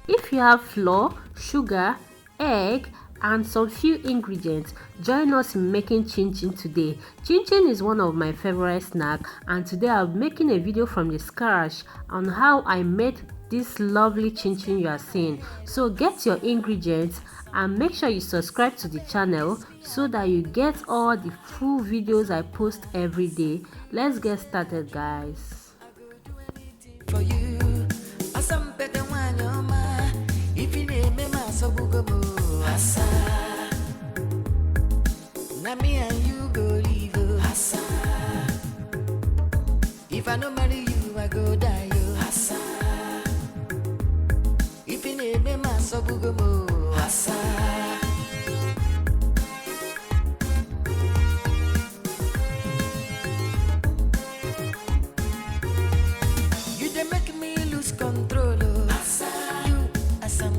If you have flour, sugar, egg, and some few ingredients, join us in making chin chin today. Chin chin is one of my favorite snacks, and today I'll be making a video from the scratch on how I made this lovely chin chin you are seeing. So get your ingredients and make sure you subscribe to the channel so that you get all the full videos I post every day. Let's get started, guys. For you, if you name me, Asa. Now me and you go live, Asa. If I no marry you, I go die, Asa. If you name me, Asa. You dey make me lose control, Asa. You, Asa.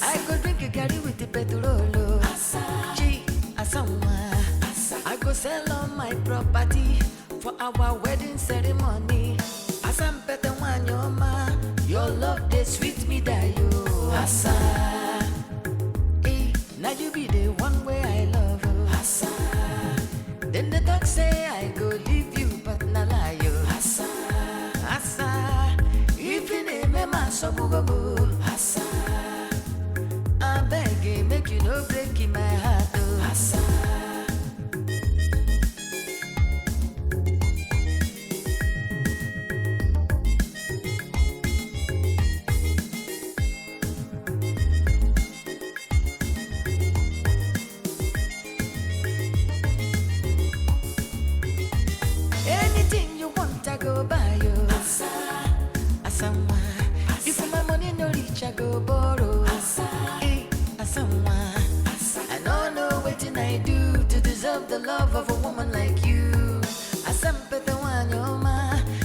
I go drink a garri with the petrol, Asa. G, Asa. I go sell all my property for our wedding ceremony. Asa mpete wanyoma, your love dey sweet me die, Asa. Now you be the one way I love, Asa. Then the talk say I go leave you, but na lie, Asa. Asa, if you name me masobugo, Asa. I beg you, make you no break in my heart, Asa. Anything you want, I go buy you. Asa, Asa. If my money no reach, I go borrow. Asa, Asa. I don't know what I do to deserve the love of a woman like you. Asa,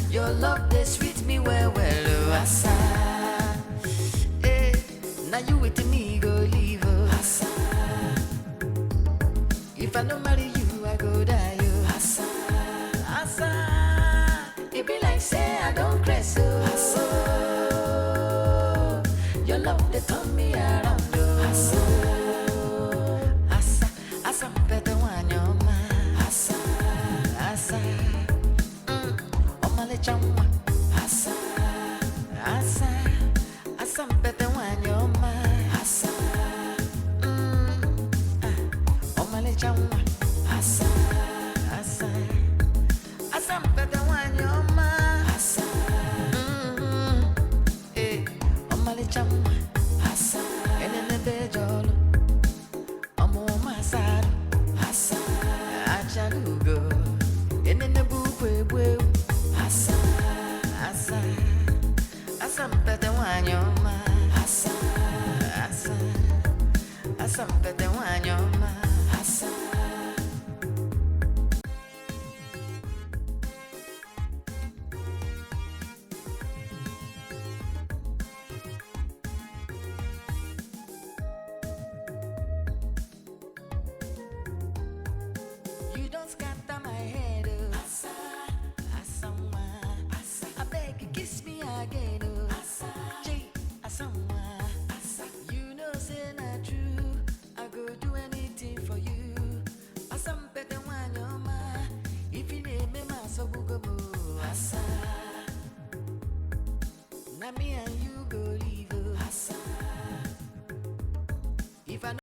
your love they sweet me well, well. Asa, now you with me go leave. Asa, if I don't marry you, I go die. Asa. Asa, it be like say I don't crazy. Asa, your love they turn me around. Asa, Asa, Asa, better one your man. Asa, Asa, Omale chama. Asa, Asa, Asa, better one your man. Asa, Omale chama. Asa, Asa. Asa mpete wanyoma. Asa, omale chama. Asa, enene bejolo. Omo masaro. Asa, achalugo. Enene bukwe. Asa, Asa, Asa mpete wanyoma. Asa, Asa, Asa mpete wanyoma. Asa. You don't scatter my head, Asa, Asa, Asa. I beg you kiss me again, Asa, J, Asa.